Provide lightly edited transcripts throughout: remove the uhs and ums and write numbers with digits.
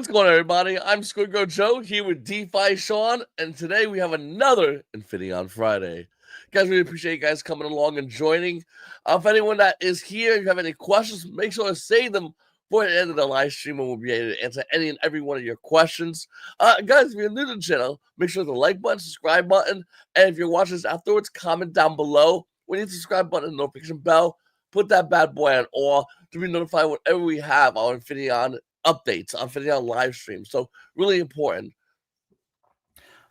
What's going on, everybody? I'm SquidGrow Joe here with DeFi Shaun, and today we have another Infinaeon Friday. Guys, really appreciate you guys coming along and joining. If anyone that is here, if you have any questions, make sure to save them for the end of the live stream, and we'll be able to answer any and every one of your questions. Guys, if you're new to the channel, make sure to like button, subscribe button, and if you're watching this afterwards, comment down below. When you hit the subscribe button and notification bell, put that bad boy on all to be notified whenever we have our Infinaeon updates on Infinaeon live stream. So really important.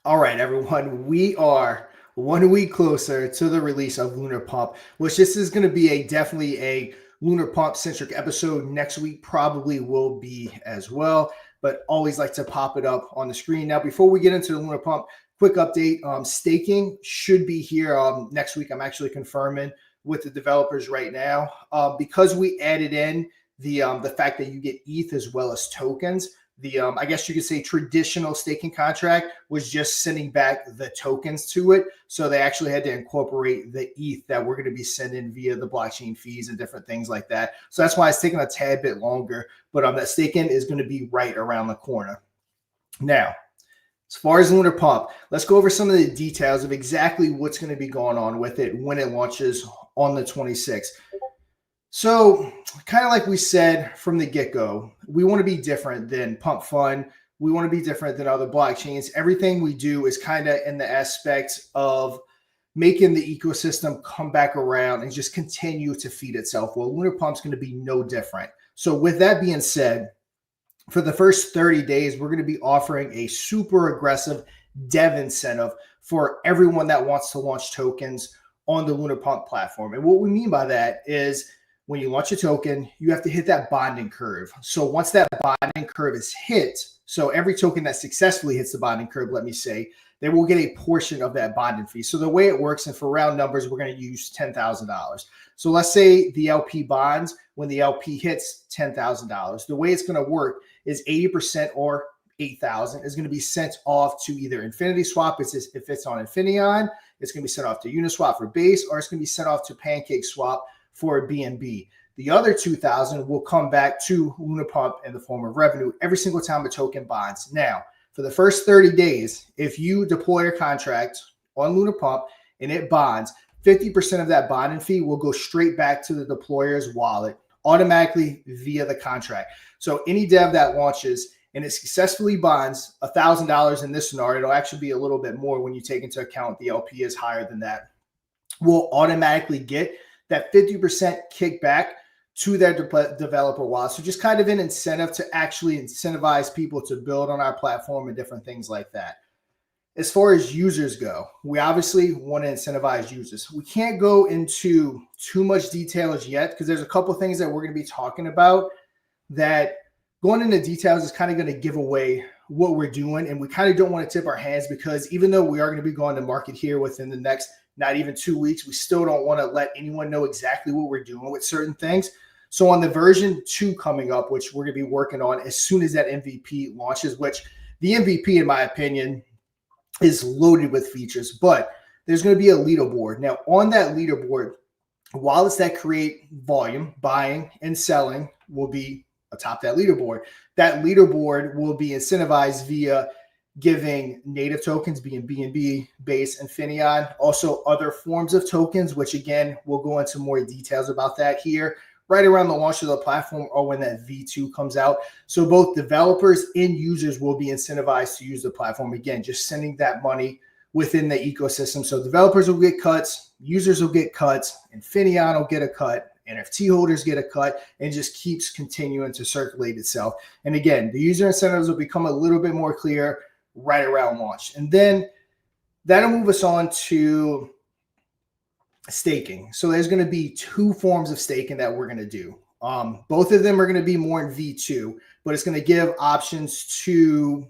All right, everyone, we are 1 week closer to the release of Lunar Pump, which this is going to be definitely a Lunar Pump centric episode. Next week probably will be as well, but always like to pop it up on the screen. Now, before we get into the Lunar Pump, quick update. Staking should be here next week. I'm actually confirming with the developers right now because we added in the fact that you get ETH as well as tokens. I guess you could say traditional staking contract was just sending back the tokens to it. So they actually had to incorporate the ETH that we're going to be sending via the blockchain fees and different things like that. So that's why it's taking a tad bit longer, but that staking is going to be right around the corner. Now, as far as Lunar Pump, let's go over some of the details of exactly what's going to be going on with it when it launches on the 26th. So kind of like we said from the get-go, we want to be different than Pump Fund. We want to be different than other blockchains. Everything we do is kind of in the aspect of making the ecosystem come back around and just continue to feed itself. Well, Lunar Pump's going to be no different. So with that being said, for the first 30 days, we're going to be offering a super aggressive dev incentive for everyone that wants to launch tokens on the Lunar Pump platform. And what we mean by that is when you launch a token, you have to hit that bonding curve. So once that bonding curve is hit, so every token that successfully hits the bonding curve, let me say, they will get a portion of that bonding fee. So the way it works, and for round numbers, we're going to use $10,000. So let's say the LP bonds, when the LP hits $10,000, the way it's going to work is 80% or 8,000 is going to be sent off to either Infinity Swap if it's on Infinaeon, it's going to be sent off to Uniswap for Base, or it's going to be sent off to Pancake Swap for BNB. The other 2,000 will come back to Lunar Pump in the form of revenue every single time a token bonds. Now, for the first 30 days, if you deploy a contract on Lunar Pump and it bonds, 50% of that bonding fee will go straight back to the deployer's wallet automatically via the contract. So any dev that launches and it successfully bonds $1,000 in this scenario, it'll actually be a little bit more when you take into account the LP is higher than that, will automatically get that 50% kickback to their developer wallet. So just kind of an incentive to actually incentivize people to build on our platform and different things like that. As far as users go, we obviously want to incentivize users. We can't go into too much details yet because there's a couple of things that we're going to be talking about that going into details is kind of going to give away what we're doing. And we kind of don't want to tip our hands because even though we are going to be going to market here within the next not even 2 weeks, we still don't want to let anyone know exactly what we're doing with certain things. So on the version 2 coming up, which we're going to be working on as soon as that MVP launches, which the MVP, in my opinion, is loaded with features, but there's going to be a leaderboard. Now on that leaderboard, wallets that create volume, buying and selling will be atop that leaderboard. That leaderboard will be incentivized via giving native tokens, being BNB, Base, Infinaeon, also other forms of tokens, which again, we'll go into more details about that here right around the launch of the platform or when that V2 comes out. So both developers and users will be incentivized to use the platform. Again, just sending that money within the ecosystem. So developers will get cuts, users will get cuts, Infinaeon will get a cut, NFT holders get a cut, and just keeps continuing to circulate itself. And again, the user incentives will become a little bit more clear right around launch. And then that'll move us on to staking. So there's going to be 2 forms of staking that we're going to do. Both of them are going to be more in V2, but it's going to give options to,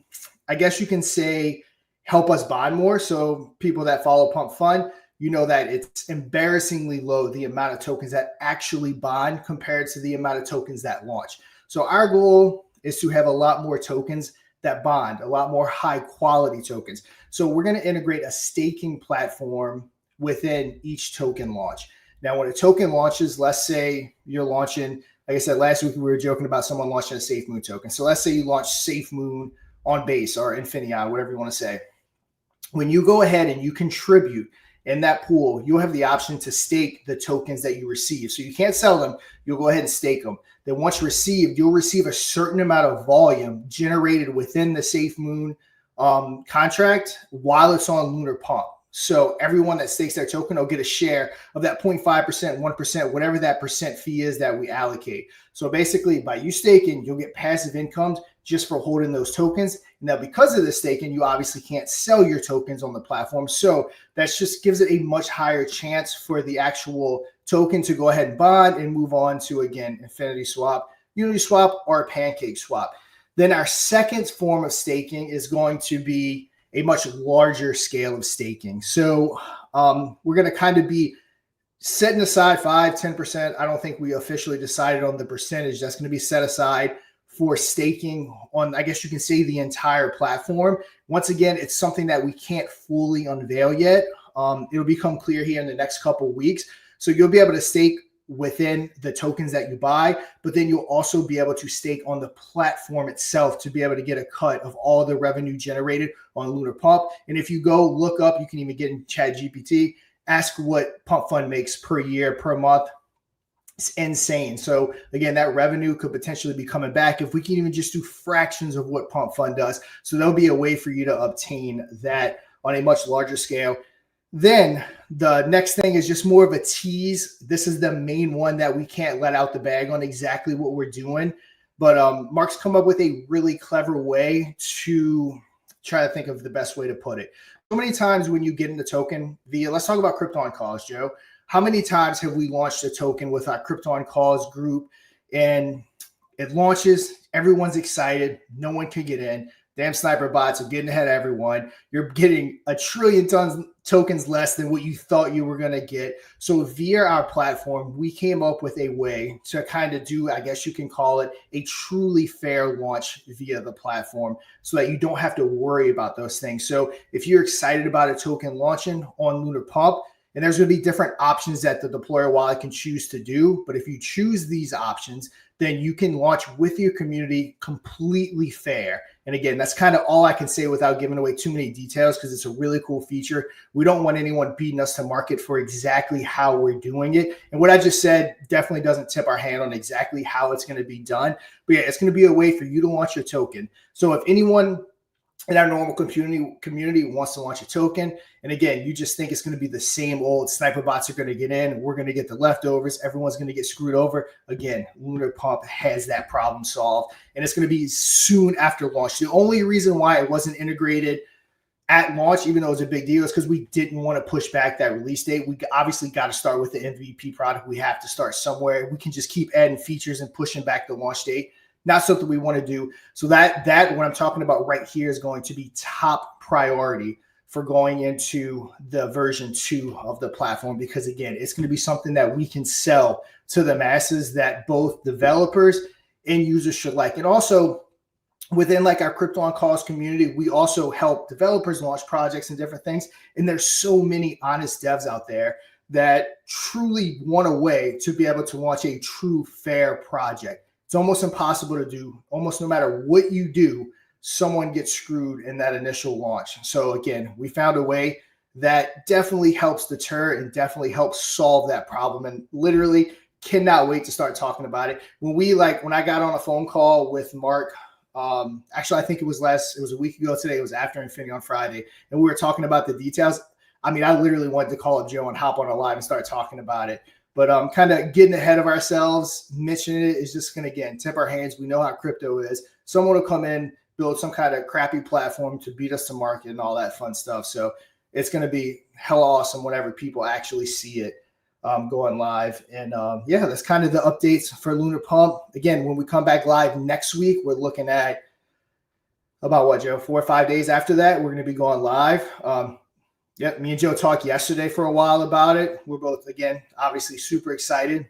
I guess you can say, help us bond more. So people that follow Pump Fund, you know that it's embarrassingly low, the amount of tokens that actually bond compared to the amount of tokens that launch. So our goal is to have a lot more tokens that bond, a lot more high quality tokens. So we're going to integrate a staking platform within each token launch. Now, when a token launches, let's say you're launching like I said, last week we were joking about someone launching a Safe Moon token. So let's say you launch Safe Moon on Base or Infinaeon, whatever you want to say. When you go ahead and you contribute in that pool, you'll have the option to stake the tokens that you receive. So you can't sell them. You'll go ahead and stake them. Then once received, you'll receive a certain amount of volume generated within the Safe Moon contract while it's on Lunar Pump. So everyone that stakes their token will get a share of that 0.5%, 1%, whatever that percent fee is that we allocate. So basically, by you staking, you'll get passive incomes just for holding those tokens. Now, because of the staking, you obviously can't sell your tokens on the platform. So that just gives it a much higher chance for the actual token to go ahead and bond and move on to, again, Infinity Swap, Unity Swap, or Pancake Swap. Then our second form of staking is going to be a much larger scale of staking. So we're going to kind of be setting aside 5, 10%. I don't think we officially decided on the percentage that's going to be set aside for staking on, I guess you can say, the entire platform. Once again, it's something that we can't fully unveil yet. It'll become clear here in the next couple of weeks. So you'll be able to stake within the tokens that you buy, but then you'll also be able to stake on the platform itself to be able to get a cut of all the revenue generated on Lunar Pump. And if you go look up, you can even get in ChatGPT, ask what Pump Fund makes per year, per month. It's insane. So again, that revenue could potentially be coming back if we can even just do fractions of what Pump Fund does. So there'll be a way for you to obtain that on a much larger scale. Then the next thing is just more of a tease. This is the main one that we can't let out the bag on exactly what we're doing. But Mark's come up with a really clever way to try to think of the best way to put it. So many times when you get into token via, let's talk about Crypto on Calls, Joe. How many times have we launched a token with our Crypto on Calls group and it launches, everyone's excited, no one can get in. Damn sniper bots are getting ahead of everyone. You're getting 1 trillion tokens less than what you thought you were going to get. So via our platform, we came up with a way to kind of do, I guess you can call it, a truly fair launch via the platform so that you don't have to worry about those things. So if you're excited about a token launching on Lunar Pump, and there's going to be different options that the deployer wallet can choose to do. But if you choose these options, then you can launch with your community completely fair. And again, that's kind of all I can say without giving away too many details because it's a really cool feature. We don't want anyone beating us to market for exactly how we're doing it. And what I just said definitely doesn't tip our hand on exactly how it's going to be done. But yeah, it's going to be a way for you to launch your token. So if anyone in our normal community wants to launch a token, and again, you just think it's going to be the same old sniper bots are going to get in, we're going to get the leftovers, everyone's going to get screwed over. Again, Lunar Pump has that problem solved, and it's going to be soon after launch. The only reason why it wasn't integrated at launch, even though it was a big deal, is because we didn't want to push back that release date. We obviously got to start with the MVP product. We have to start somewhere. We can just keep adding features and pushing back the launch date. Not something we want to do. So that what I'm talking about right here is going to be top priority for going into the version 2 of the platform, because again, it's going to be something that we can sell to the masses that both developers and users should like. And also within like our Crypto on Calls community, we also help developers launch projects and different things. And there's so many honest devs out there that truly want a way to be able to launch a true fair project. It's almost impossible to do. Almost no matter what you do, someone gets screwed in that initial launch. So again, we found a way that definitely helps deter and definitely helps solve that problem. And literally cannot wait to start talking about it. When I got on a phone call with Mark, actually, I think it was a week ago today. It was after Infinion on Friday. And we were talking about the details. I mean, I literally wanted to call up Joe and hop on a live and start talking about it. But kind of getting ahead of ourselves, mentioning it is just going to, again, tip our hands. We know how crypto is. Someone will come in, build some kind of crappy platform to beat us to market and all that fun stuff. So it's going to be hell awesome whenever people actually see it going live. And yeah, that's kind of the updates for Lunar Pump. Again, when we come back live next week, we're looking at about what, Joe, 4 or 5 days after that, we're going to be going live. Yep, me and Joe talked yesterday for a while about it. We're both, again, obviously super excited.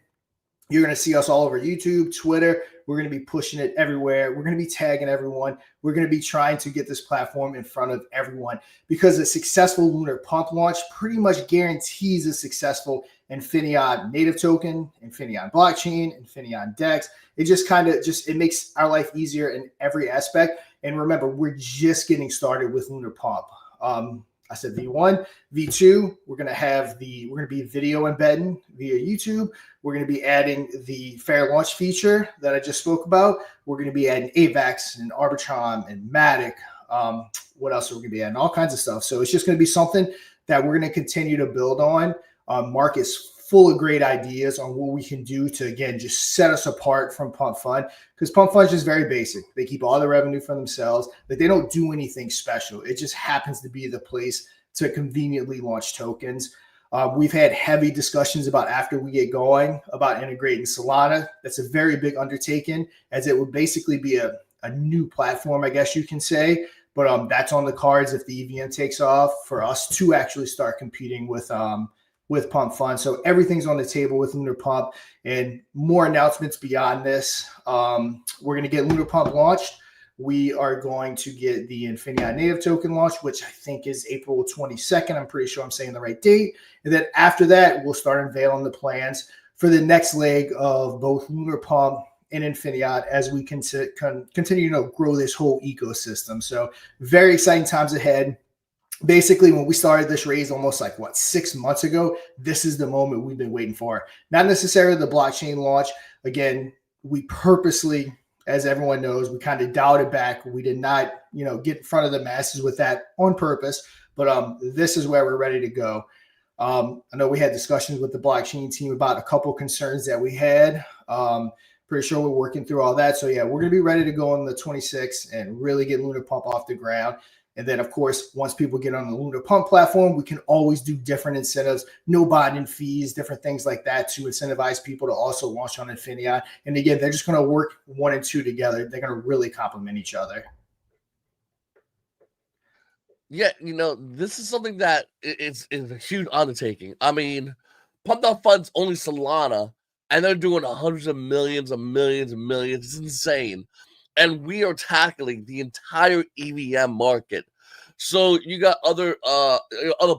You're going to see us all over YouTube, Twitter. We're going to be pushing it everywhere. We're going to be tagging everyone. We're going to be trying to get this platform in front of everyone because a successful Lunar Pump launch pretty much guarantees a successful Infinion native token, Infinion blockchain, Infinion DEX. It just it makes our life easier in every aspect. And remember, we're just getting started with Lunar Pump. I said V1, V2. We're gonna be video embedding via YouTube. We're gonna be adding the fair launch feature that I just spoke about. We're gonna be adding AVAX and Arbitron and Matic. What else are we gonna be adding? All kinds of stuff. So it's just gonna be something that we're gonna continue to build on. Mark is full of great ideas on what we can do to, again, just set us apart from Pump Fund, because Pump Fund is just very basic. They keep all the revenue for themselves. Like, they don't do anything special. It just happens to be the place to conveniently launch tokens. We've had heavy discussions about, after we get going, about integrating Solana. That's a very big undertaking, as it would basically be a new platform, I guess you can say. But that's on the cards if the EVM takes off, for us to actually start competing with Pump Fund. So everything's on the table with Lunar Pump, and more announcements beyond this. We're going to get Lunar Pump launched. We are going to get the Infinion native token launched, which I think is April 22nd. I'm pretty sure I'm saying the right date. And then after that, we'll start unveiling the plans for the next leg of both Lunar Pump and Infinion as we continue to grow this whole ecosystem. So very exciting times ahead. Basically, when we started this raise almost 6 months ago, this is the moment we've been waiting for. Not necessarily the blockchain launch. Again, we purposely, as everyone knows, we kind of dialed it back. We did not, get in front of the masses with that on purpose. But this is where we're ready to go. I know we had discussions with the blockchain team about a couple concerns that we had. Pretty sure we're working through all that. So yeah, we're going to be ready to go on the 26th and really get Lunar Pump off the ground. And then, of course, once people get on the Lunar Pump platform, we can always do different incentives, no bonding fees, different things like that to incentivize people to also launch on Infinion. And again, they're just going to work 1 and 2 together. They're going to really complement each other. Yeah, this is something that it's a huge undertaking. I mean, Pump.Fund's only Solana, and they're doing hundreds of millions and millions and millions. It's insane. And we are tackling the entire EVM market. So you got other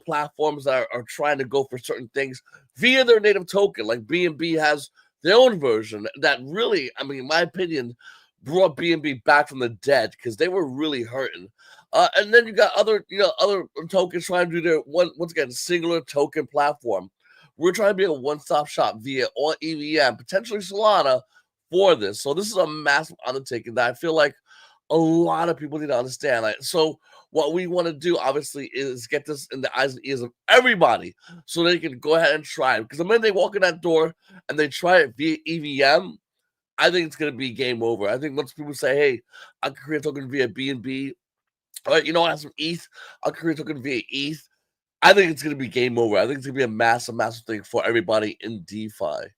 platforms that are trying to go for certain things via their native token. Like BNB has their own version that really, I mean, in my opinion, brought BNB back from the dead, because they were really hurting. And then you got other tokens trying to do their once again singular token platform. We're trying to be a one-stop shop via all EVM, potentially Solana, for this. So this is a massive undertaking that I feel like a lot of people need to understand. So what we want to do, obviously, is get this in the eyes and ears of everybody, so they can go ahead and try it. Because the minute they walk in that door and they try it via EVM, I think it's going to be game over. I think once people say, hey, I can create a token via BNB, all right, I have some ETH, I can create a token via ETH, I think it's going to be game over. I think it's going to be a massive, massive thing for everybody in DeFi.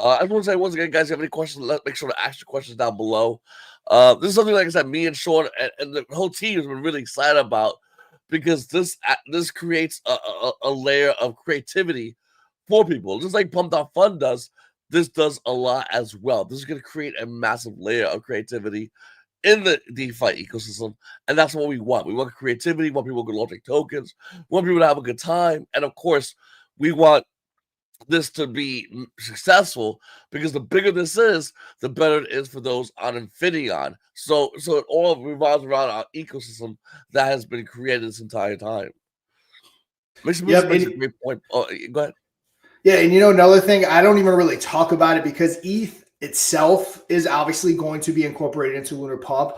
I just want to say once again, guys, if you have any questions, make sure to ask your questions down below. This is something, like I said, me and Shaun and the whole team has been really excited about, because this creates a layer of creativity for people. Just like Pump.Fund does, this does a lot as well. This is going to create a massive layer of creativity in the DeFi ecosystem, and that's what we want. We want creativity, we want people to launch tokens, we want people to have a good time, and of course, we want this to be successful, because the bigger this is, the better it is for those on Infinion. So it all revolves around our ecosystem that has been created this entire time. Makes a great point. Oh, go ahead. Yeah, and another thing, I don't even really talk about it because ETH itself is obviously going to be incorporated into Lunar Pump.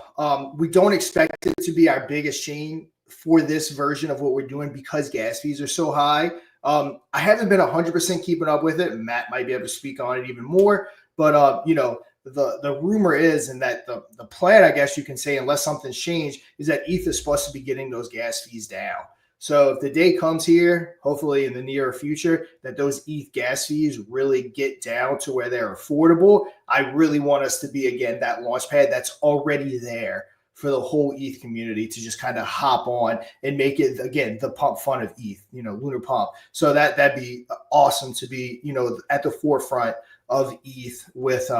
We don't expect it to be our biggest chain for this version of what we're doing, because gas fees are so high. I haven't been 100% keeping up with it. Matt might be able to speak on it even more, but the rumor is, and that the plan, I guess you can say, unless something's changed, is that ETH is supposed to be getting those gas fees down. So if the day comes here, hopefully in the near future, that those ETH gas fees really get down to where they're affordable, I really want us to be, again, that launchpad that's already there for the whole ETH community to just kind of hop on and make it, again, the Pump Fund of ETH, Lunar Pump. So that'd be awesome to be, at the forefront of ETH with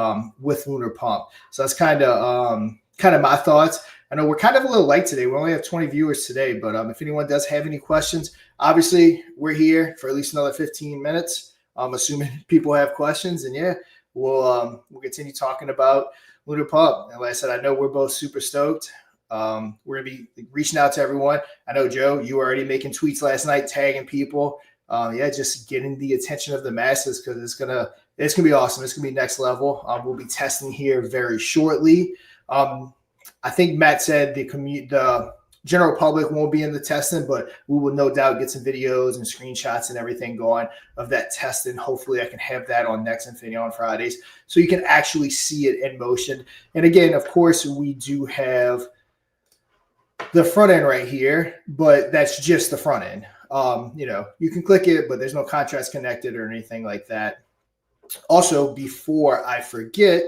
Lunar Pump. So that's kind of my thoughts. I know we're kind of a little late today. We only have 20 viewers today, but if anyone does have any questions, obviously we're here for at least another 15 minutes. assuming people have questions. And yeah, we'll continue talking about Lunar Pump. And like I said, I know we're both super stoked. We're gonna be reaching out to everyone. I know, Joe, you were already making tweets last night, tagging people. Just getting the attention of the masses, because it's gonna be awesome. It's gonna be next level. We'll be testing here very shortly. I think Matt said the general public won't be in the testing, but we will no doubt get some videos and screenshots and everything going of that testing. Hopefully I can have that on next Infinaeon Fridays so you can actually see it in motion. And again, of course, we do have the front end right here, but that's just the front end. You can click it, but there's no contracts connected or anything like that. Also, before I forget,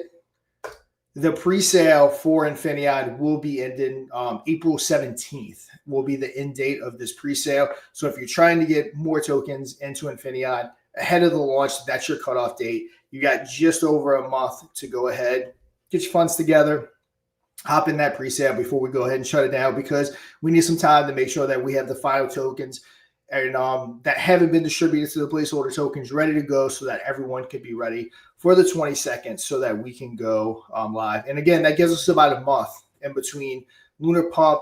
the pre-sale for Infinaeon will be ending April 17th will be the end date of this pre-sale. So if you're trying to get more tokens into Infinaeon ahead of the launch, that's your cutoff date. You got just over a month to go ahead, get your funds together, hop in that pre-sale before we go ahead and shut it down, because we need some time to make sure that we have the final tokens and that haven't been distributed to the placeholder tokens ready to go, so that everyone can be ready for the 22nd so that we can go live. And again, that gives us about a month in between Lunar Pump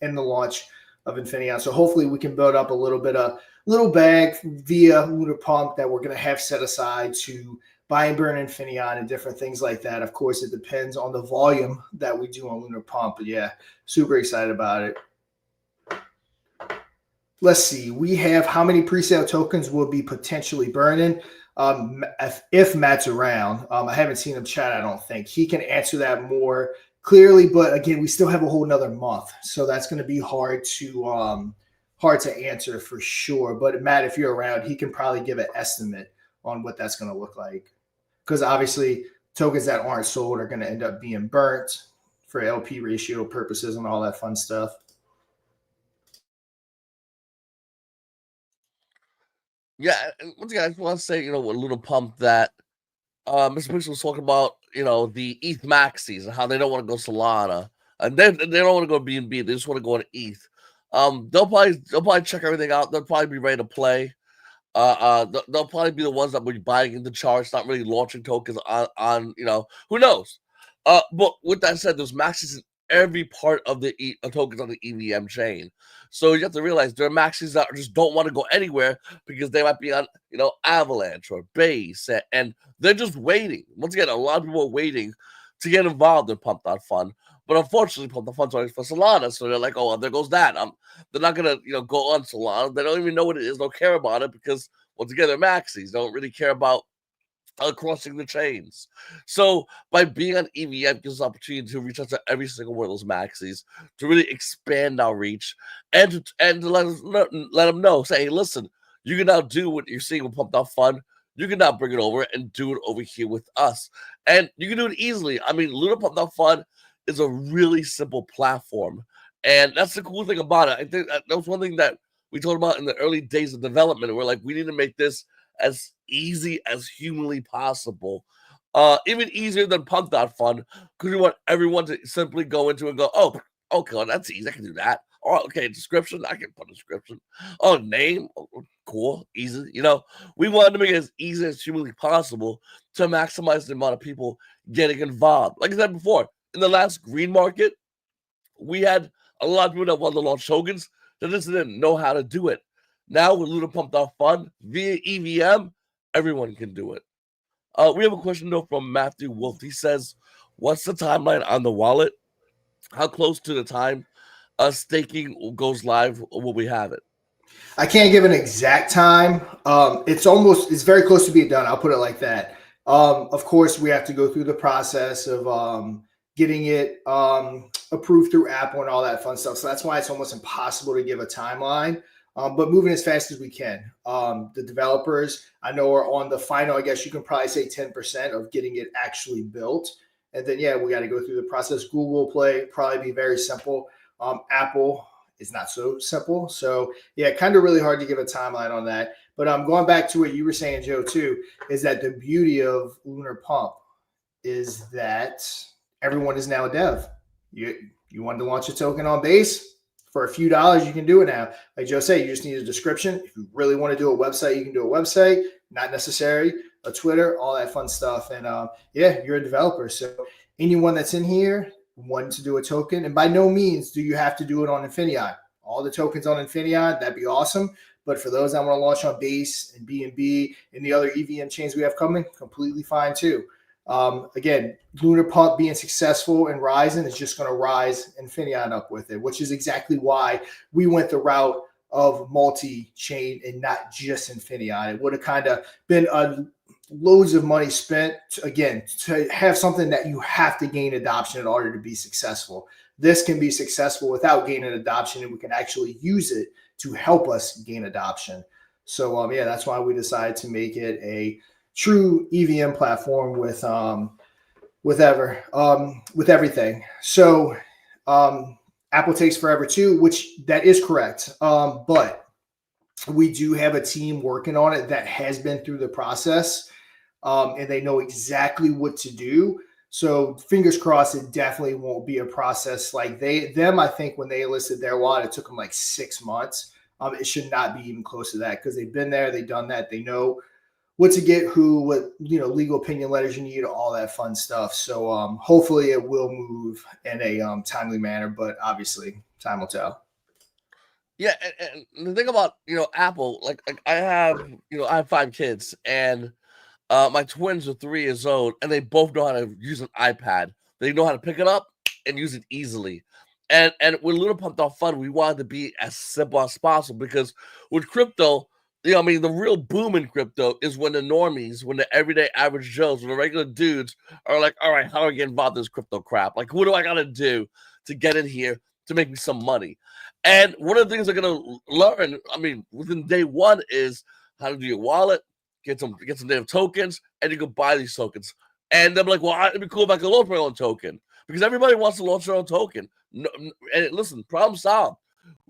and the launch of Infinaeon. So hopefully we can build up a little bag via Lunar Pump that we're going to have set aside to buy and burn Infinaeon and different things like that. Of course, it depends on the volume that we do on Lunar Pump. But yeah, super excited about it. Let's see. We have how many pre-sale tokens will be potentially burning. If Matt's around, I haven't seen him chat. I don't think he can answer that more clearly. But again, we still have a whole nother month, so that's going to be hard to answer for sure. But Matt, if you're around, he can probably give an estimate on what that's going to look like, because obviously tokens that aren't sold are going to end up being burnt for LP ratio purposes and all that fun stuff. Yeah, and once again, I just want to say, with Lunar Pump that Mr. Pixel was talking about, the ETH maxis and how they don't want to go Solana, and they don't want to go BNB. They just want to go on ETH. They'll probably check everything out. They'll probably be ready to play. They'll probably be the ones that will be buying into charts, not really launching tokens on who knows. But with that said, there's maxis in every part of the tokens on the EVM chain. So you have to realize there are maxis that just don't want to go anywhere because they might be on, Avalanche or Base, and they're just waiting. Once again, a lot of people are waiting to get involved in Pump.Fun. But unfortunately, Pump.Fun's only for Solana, so they're like, oh, well, there goes that. They're not gonna, go on Solana. They don't even know what it is. Don't care about it because once again, they're maxis. They don't really care about crossing the chains. So by being on EVM gives us opportunity to reach out to every single one of those maxis, to really expand our reach, and to let them know, say, hey, listen, you can now do what you're seeing with Pump.Fun. You can now bring it over and do it over here with us. And you can do it easily. I mean, Lunar Pump.Fun is a really simple platform. And that's the cool thing about it. I think that was one thing that we talked about in the early days of development. We're like, we need to make this as easy as humanly possible. Even easier than Pump.Fun, because we want everyone to simply go into and go, oh, okay, well, that's easy. I can do that. Oh, okay, description. I can put a description. Oh, name. Oh, cool. Easy. We wanted to make it as easy as humanly possible to maximize the amount of people getting involved. Like I said before, in the last green market, we had a lot of people that wanted to launch tokens that just didn't know how to do it. Now with Lunar Pump.Fun via EVM, everyone can do it. We have a question though from Matthew Wolf. He says, "What's the timeline on the wallet? How close to the time staking goes live will we have it?" I can't give an exact time. It's very close to being done. I'll put it like that. Of course, we have to go through the process of getting it approved through Apple and all that fun stuff. So that's why it's almost impossible to give a timeline. But moving as fast as we can. The developers, I know, are on the final, I guess you can probably say 10% of getting it actually built. And then, yeah, we got to go through the process. Google Play probably be very simple. Apple is not so simple. So, yeah, kind of really hard to give a timeline on that. But going back to what you were saying, Joe, too, is that the beauty of Lunar Pump is that everyone is now a dev. You wanted to launch a token on Base? For a few dollars, you can do it now. Like Joe said, you just need a description. If you really want to do a website, you can do a website. not necessary, a Twitter, all that fun stuff. And yeah, you're a developer. So anyone that's in here wanting to do a token, and by no means do you have to do it on Infinion. All the tokens on Infinion, that'd be awesome. But for those that want to launch on Base and BNB and the other EVM chains we have coming, completely fine too. Again, Lunar Pump being successful and rising is just going to rise Infinion up with it, which is exactly why we went the route of multi-chain and not just Infinion. It would have kind of been loads of money spent, again, to have something that you have to gain adoption in order to be successful. This can be successful without gaining adoption, and we can actually use it to help us gain adoption. So yeah, that's why we decided to make it a true EVM platform with everything. So Apple takes forever too, which that is correct. But we do have a team working on it that has been through the process, and they know exactly what to do. So fingers crossed, it definitely won't be a process like them. I think when they enlisted their wallet, it took them like 6 months. It should not be even close to that because they've been there, they've done that, they know what to get, what legal opinion letters you need, all that fun stuff. So hopefully it will move in a timely manner, but obviously time will tell. Yeah, and the thing about Apple, like I have 5 kids, and my twins are 3 years old, and they both know how to use an iPad. They know how to pick it up and use it easily. And with Lunar Pump Fund, we wanted to be as simple as possible because with crypto, I mean, the real boom in crypto is when the normies, when the everyday average Joes, when the regular dudes are like, all right, how do I get involved in this crypto crap? Like, what do I got to do to get in here to make me some money? And one of the things they're going to learn, I mean, within day one is how to do your wallet, get some damn tokens, and you can buy these tokens. And they're like, well, it'd be cool if I could launch my own token because everybody wants to launch their own token. No, and listen, problem solved.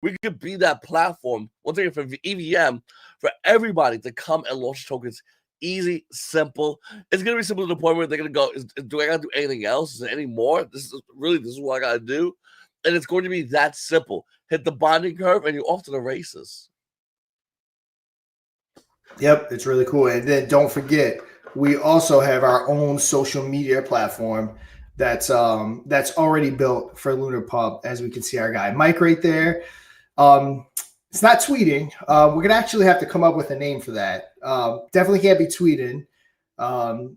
We could be that platform, one thing for EVM, for everybody to come and launch tokens. Easy, simple. It's gonna be simple to the point where they're gonna go, do I gotta do anything else? Is there any more? This is what I gotta do. And it's going to be that simple. Hit the bonding curve and you're off to the races. Yep, it's really cool. And then don't forget, we also have our own social media platform that's already built for Lunar Pump. As we can see, our guy Mike right there. It's not tweeting. We're gonna actually have to come up with a name for that. Definitely can't be tweeting.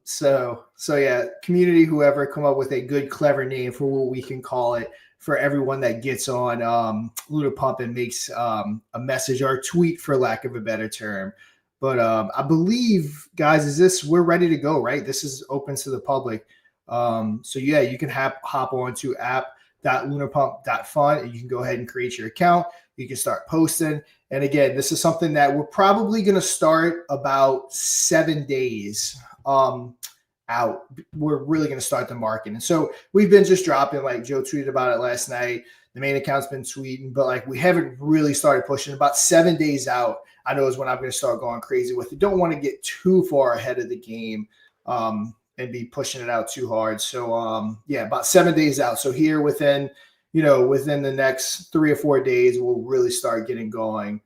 So yeah, community, whoever, come up with a good, clever name for what we can call it for everyone that gets on Lunar Pump and makes a message or a tweet, for lack of a better term. But I believe, guys, we're ready to go, right? This is open to the public. So yeah, you can hop on to app.lunarpump.fund and you can go ahead and create your account. You can start posting. And again, this is something that we're probably going to start about 7 days out. We're really going to start the marketing. And so we've been just dropping, like Joe tweeted about it last night. The main account's been tweeting, but like we haven't really started pushing. About 7 days out, I know is when I'm going to start going crazy with it. Don't want to get too far ahead of the game and be pushing it out too hard. So yeah, about 7 days out. So here within the next 3 or 4 days, we'll really start getting going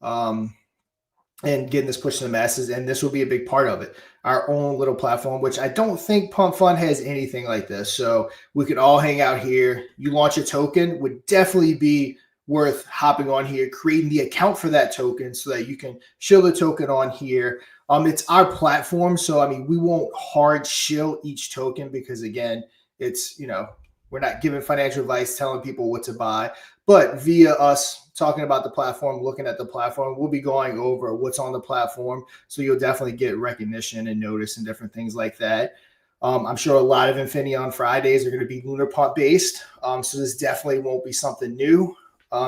and getting this push to the masses. And this will be a big part of it. Our own little platform, which I don't think Pump Fund has anything like this. So we could all hang out here. You launch a token, would definitely be worth hopping on here, creating the account for that token so that you can show the token on here. It's our platform. So, I mean, we won't hard shill each token because, again, it's, we're not giving financial advice, telling people what to buy, but via us talking about the platform, looking at the platform, we'll be going over what's on the platform. So you'll definitely get recognition and notice and different things like that. I'm sure a lot of Infinion Fridays are going to be Lunar Pump based. So this definitely won't be something new,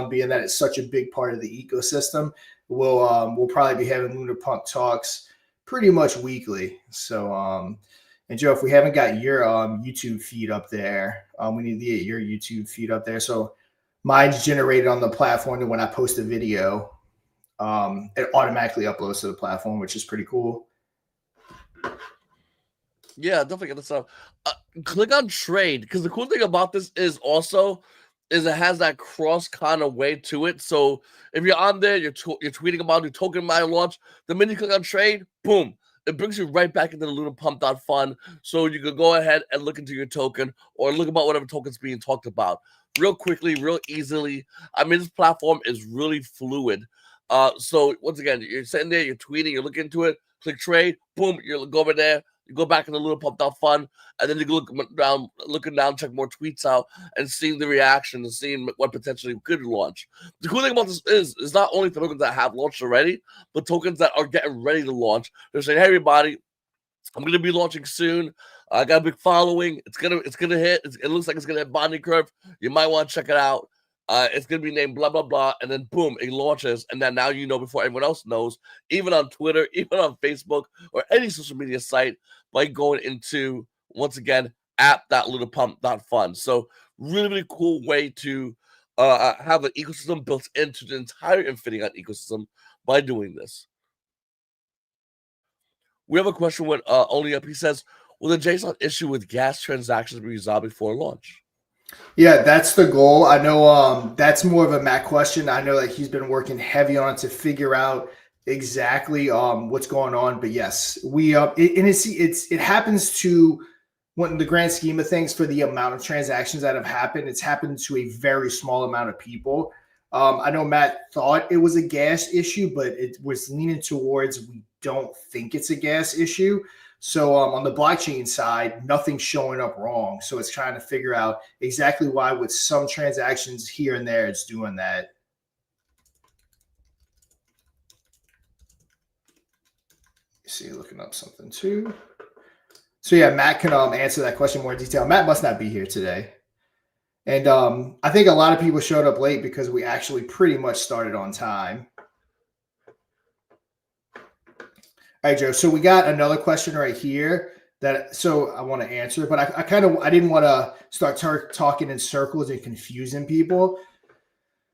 being that it's such a big part of the ecosystem. We'll probably be having Lunar Pump talks pretty much weekly. So, and Joe, if we haven't got your YouTube feed up there, we need to get your YouTube feed up there. So mine's generated on the platform, and when I post a video, it automatically uploads to the platform, which is pretty cool. Yeah, definitely get this stuff. Click on trade because the cool thing about this is also is it has that cross kind of way to it. So if you're on there, you're tweeting about your token mine launch, the minute you click on trade, boom, it brings you right back into the Lunar Pump.fund. So you can go ahead and look into your token or look about whatever token's being talked about real quickly, real easily. I mean, this platform is really fluid. So once again, you're sitting there, you're tweeting, you're looking into it, click trade, boom, you go over there, you go back in the Lunar Pump.fund, and then you go looking down, check more tweets out, and seeing the reaction and seeing what potentially could launch. The cool thing about this is not only for tokens that have launched already, but tokens that are getting ready to launch. They're saying, hey, everybody, I'm gonna be launching soon. I got a big following. It's gonna hit. It looks like it's gonna hit bonding curve. You might want to check it out. It's gonna be named blah blah blah, and then boom, it launches, and then now you know before everyone else knows, even on Twitter, even on Facebook, or any social media site, by going into once again app.lunarpump.fund. So really cool way to have an ecosystem built into the entire Infinion ecosystem by doing this. We have a question with Only Up. He says, will the JSON issue with gas transactions be resolved before launch? Yeah, that's the goal. I know that's more of a Matt question. I know that he's been working heavy on it to figure out exactly what's going on. But yes, we it happens to when the grand scheme of things for the amount of transactions that have happened, it's happened to a very small amount of people. I know Matt thought it was a gas issue, but it was leaning towards we don't think it's a gas issue. So on the blockchain side, nothing's showing up wrong. So it's trying to figure out exactly why with some transactions here and there, it's doing that. See, looking up something too. So yeah, Matt can answer that question more in detail. Matt must not be here today. And I think a lot of people showed up late because we actually pretty much started on time. All right, Joe. So we got another question right here that so I want to answer, but I didn't want to start talking in circles and confusing people.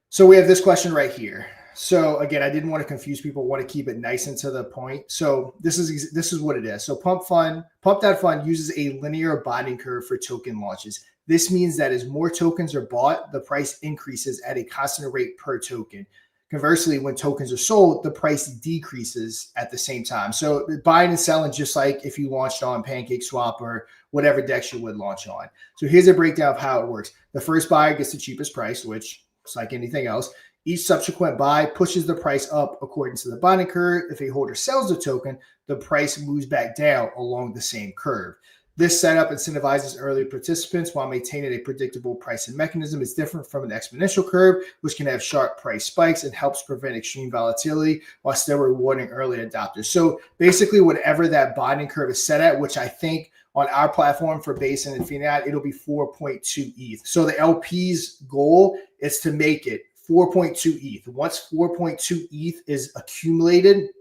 So we have this question right here. So again, I didn't want to confuse people. Want to keep it nice and to the point. So this is what it is. So Pump.fund uses a linear bonding curve for token launches. This means that as more tokens are bought, the price increases at a constant rate per token. Conversely, when tokens are sold, the price decreases at the same time. So buying and selling, just like if you launched on PancakeSwap or whatever DEX you would launch on. So here's a breakdown of how it works. The first buyer gets the cheapest price, which is like anything else. Each subsequent buy pushes the price up according to the bonding curve. If a holder sells the token, the price moves back down along the same curve. This setup incentivizes early participants while maintaining a predictable pricing mechanism. It's different from an exponential curve, which can have sharp price spikes and helps prevent extreme volatility while still rewarding early adopters. So basically, whatever that bonding curve is set at, which I think on our platform for Base and Infinaeon, it'll be 4.2 ETH. So the LP's goal is to make it 4.2 ETH. Once 4.2 ETH is accumulated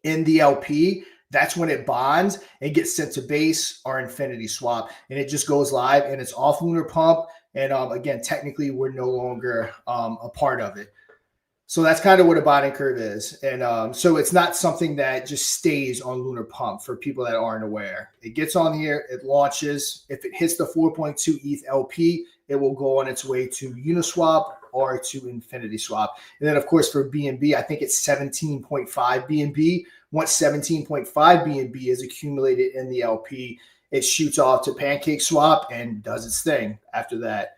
in the LP, that's when it bonds and gets sent to Base or Infinity Swap, and it just goes live and it's off Lunar Pump. And again, technically, we're no longer a part of it. So that's kind of what a bonding curve is. And so it's not something that just stays on Lunar Pump for people that aren't aware. It gets on here, it launches. If it hits the 4.2 ETH LP, it will go on its way to Uniswap or to Infinity Swap. And then, of course, for BNB, I think it's 17.5 BNB. Once 17.5 BNB is accumulated in the LP, it shoots off to PancakeSwap and does its thing after that.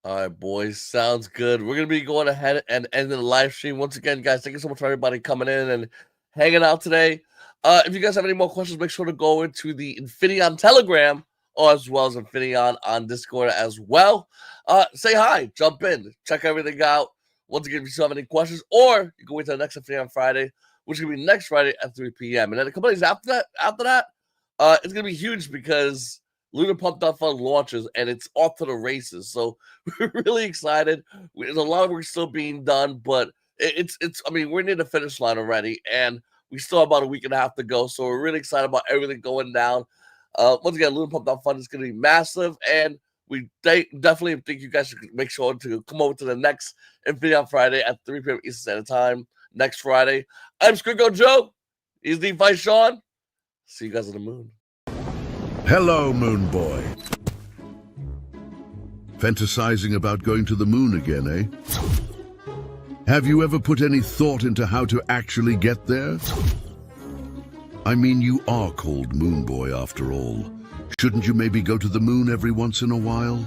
All right, boys. Sounds good. We're going to be going ahead and ending the live stream. Once again, guys, thank you so much for everybody coming in and hanging out today. If you guys have any more questions, make sure to go into the Infinion Telegram or as well as Infinion on Discord as well. Say hi, jump in, check everything out. Once again, if you still have any questions, or you can wait till the next Infinion Friday, which is going to be next Friday at 3 p.m. And then a couple days after that, it's going to be huge because Lunar Pump.fund launches and it's off to the races. So we're really excited. There's a lot of work still being done, but it's I mean, we're near the finish line already, and we still have about a week and a half to go. So we're really excited about everything going down. Once again, Lunar Pump.fund is going to be massive, and we definitely think you guys should make sure to come over to the next Infinion Friday at 3 p.m. Eastern Standard Time next Friday. I'm SquidGrow Joe. He's DeFi Shaun. See you guys on the moon. Hello, Moon Boy. Fantasizing about going to the moon again, eh? Have you ever put any thought into how to actually get there? I mean, you are called Moon Boy after all. Shouldn't you maybe go to the moon every once in a while?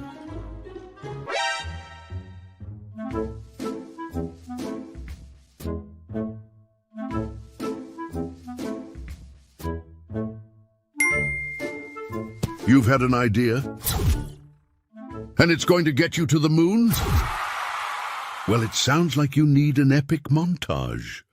You've had an idea? And it's going to get you to the moon? Well, it sounds like you need an epic montage.